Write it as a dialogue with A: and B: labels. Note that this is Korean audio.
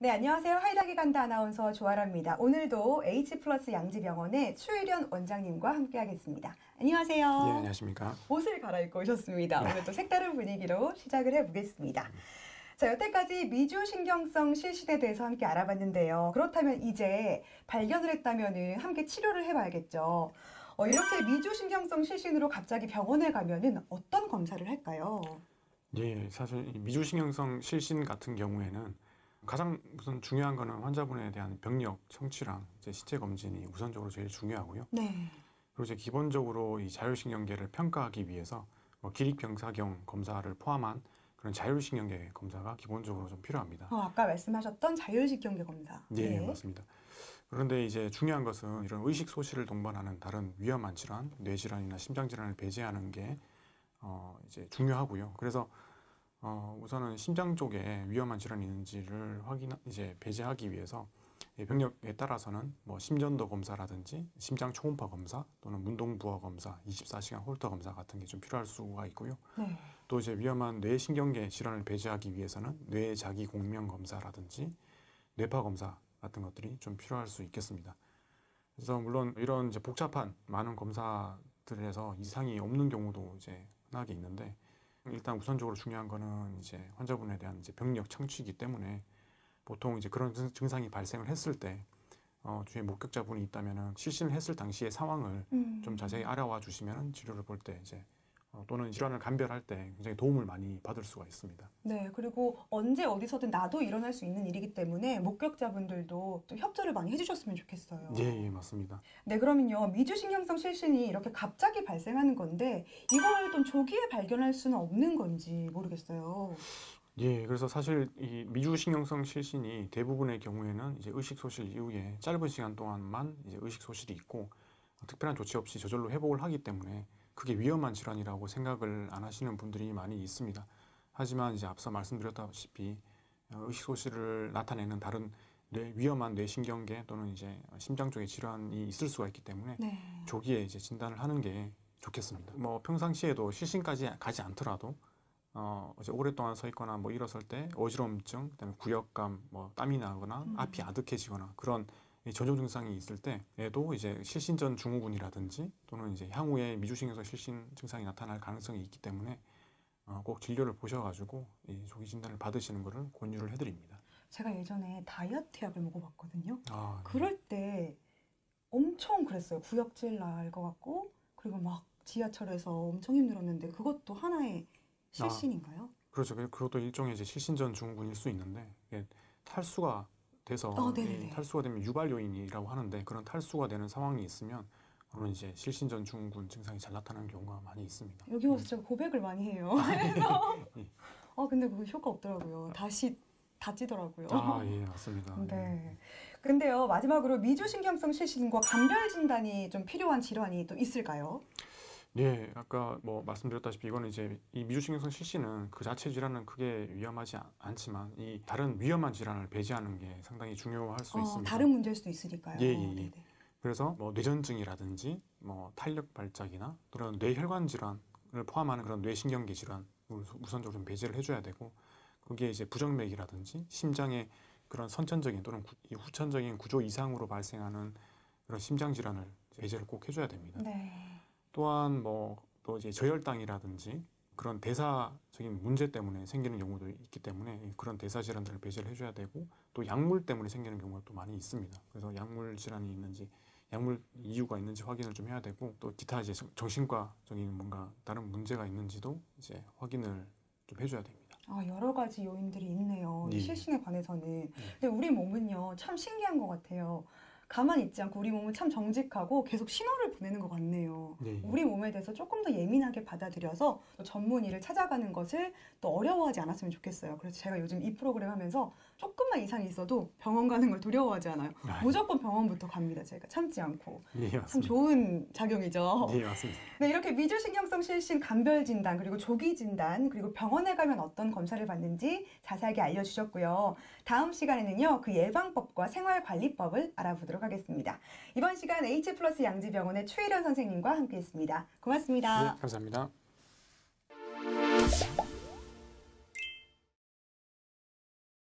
A: 네, 안녕하세요. 하이닥이 간다 아나운서 조아라입니다. 오늘도 H플러스 양지병원의 추일현 원장님과 함께하겠습니다. 안녕하세요.
B: 네, 안녕하십니까.
A: 옷을 갈아입고 오셨습니다. 오늘 또 색다른 분위기로 시작을 해보겠습니다. 자, 여태까지 미주신경성 실신에 대해서 함께 알아봤는데요. 그렇다면 이제 발견을 했다면 함께 치료를 해봐야겠죠. 이렇게 미주신경성 실신으로 갑자기 병원에 가면은 어떤 검사를 할까요?
B: 예, 사실 미주신경성 실신 같은 경우에는 가장 우선 중요한 거는 환자분에 대한 병력 청취랑 이제 신체 검진이 우선적으로 제일 중요하고요.
A: 네.
B: 그리고 이제 기본적으로 이 자율신경계를 평가하기 위해서 기립경사경 검사를 포함한 그런 자율신경계 검사가 기본적으로 좀 필요합니다.
A: 아까 말씀하셨던 자율신경계 검사.
B: 네, 맞습니다. 그런데 이제 중요한 것은 이런 의식 소실을 동반하는 다른 위험한 질환, 뇌질환이나 심장질환을 배제하는 게 이제 중요하고요. 그래서 우선은 심장 쪽에 위험한 질환이 있는지를 배제하기 위해서 병력에 따라서는 심전도 검사라든지 심장 초음파 검사 또는 문동부하 검사, 24시간 홀터 검사 같은 게 좀 필요할 수가 있고요. 네. 또 이제 위험한 뇌신경계 질환을 배제하기 위해서는 뇌 자기 공명 검사라든지 뇌파 검사 같은 것들이 좀 필요할 수 있겠습니다. 그래서 물론 이런 이제 복잡한 많은 검사들에서 이상이 없는 경우도 이제 흔하게 있는데, 일단 우선적으로 중요한 거는 이제 환자분에 대한 이제 병력 청취이기 때문에 보통 이제 그런 증상이 발생을 했을 때 주위에 목격자분이 있다면은 실신을 했을 당시의 상황을 좀 자세히 알아와 주시면 치료를 볼 때 이제 또는 질환을 감별할 때 굉장히 도움을 많이 받을 수가 있습니다.
A: 네, 그리고 언제 어디서든 나도 일어날 수 있는 일이기 때문에 목격자분들도 또 협조를 많이 해주셨으면 좋겠어요.
B: 예, 맞습니다.
A: 네, 그러면요, 미주신경성 실신이 이렇게 갑자기 발생하는 건데 이걸 좀 조기에 발견할 수는 없는 건지 모르겠어요.
B: 예, 그래서 사실 이 미주신경성 실신이 대부분의 경우에는 이제 의식 소실 이후에 짧은 시간 동안만 이제 의식 소실이 있고 특별한 조치 없이 저절로 회복을 하기 때문에 그게 위험한 질환이라고 생각을 안 하시는 분들이 많이 있습니다. 하지만 이제 앞서 말씀드렸다시피 의식 소실을 나타내는 다른 위험한 뇌신경계 또는 이제 심장 쪽의 질환이 있을 수가 있기 때문에 네. 조기에 이제 진단을 하는 게 좋겠습니다. 평상시에도 실신까지 가지 않더라도 이제 오랫동안 서 있거나 일어설 때 어지러움증, 그다음에 구역감, 땀이 나거나 앞이 아득해지거나 그런 전조 증상이 있을 때에도 이제 실신전 증후군이라든지 또는 이제 향후에 미주신경성 실신 증상이 나타날 가능성이 있기 때문에 꼭 진료를 보셔가지고 이 조기 진단을 받으시는 것을 권유를 해드립니다.
A: 제가 예전에 다이어트 약을 먹어봤거든요.
B: 네.
A: 그럴 때 엄청 그랬어요. 구역질 날 것 같고 그리고 막 지하철에서 엄청 힘들었는데 그것도 하나의 실신인가요?
B: 그렇죠. 그것도 일종의 이제 실신전 증후군일 수 있는데 탈수가 돼서 탈수가 되면 유발 요인이라고 하는데 그런 탈수가 되는 상황이 있으면 그러면 이제 실신전 증후군 증상이 잘 나타나는 경우가 많이 있습니다.
A: 여기 와서 제가 고백을 많이 해요. 근데 그거 효과 없더라고요. 다시 다치더라고요.
B: 예, 맞습니다.
A: 네. 근데요, 마지막으로 미주신경성 실신과 감별 진단이 좀 필요한 질환이 또 있을까요?
B: 네, 아까 말씀드렸다시피 이거는 이제 이 미주신경성 실신은 그 자체 질환은 크게 위험하지 않지만 이 다른 위험한 질환을 배제하는 게 상당히 중요할 수 있습니다.
A: 다른 문제일 수도 있으니까요.
B: 예. 그래서 뇌전증이라든지 탄력 발작이나 또는 뇌혈관 질환을 포함하는 그런 뇌신경계 질환을 우선적으로 좀 배제를 해줘야 되고 거기에 이제 부정맥이라든지 심장의 그런 선천적인 또는 후천적인 구조 이상으로 발생하는 그런 심장 질환을 배제를 꼭 해줘야 됩니다. 네. 또한 또 이제 저혈당이라든지 그런 대사적인 문제 때문에 생기는 경우도 있기 때문에 그런 대사 질환들을 배제를 해줘야 되고 또 약물 때문에 생기는 경우가 또 많이 있습니다. 그래서 약물 질환이 있는지 약물 이유가 있는지 확인을 좀 해야 되고 또 기타 이제 정신과적인 뭔가 다른 문제가 있는지도 이제 확인을 좀 해줘야 됩니다.
A: 여러 가지 요인들이 있네요. 네. 실신에 관해서는. 네. 근데 우리 몸은요 참 신기한 것 같아요. 가만히 있지 않고 우리 몸은 참 정직하고 계속 신호를 보내는 것 같네요. 네. 우리 몸에 대해서 조금 더 예민하게 받아들여서 또 전문의를 찾아가는 것을 또 어려워하지 않았으면 좋겠어요. 그래서 제가 요즘 이 프로그램 하면서 조금만 이상이 있어도 병원 가는 걸 두려워하지 않아요. 무조건 병원부터 갑니다. 제가 참지 않고.
B: 네,
A: 참 좋은 작용이죠.
B: 네, 맞습니다.
A: 네, 이렇게 미주신경성 실신 감별 진단 그리고 조기 진단 그리고 병원에 가면 어떤 검사를 받는지 자세하게 알려주셨고요. 다음 시간에는요 그 예방법과 생활관리법을 알아보도록 하겠습니다. 이번 시간 H플러스 양지병원의 추일현 선생님과 함께했습니다. 고맙습니다.
B: 네, 감사합니다.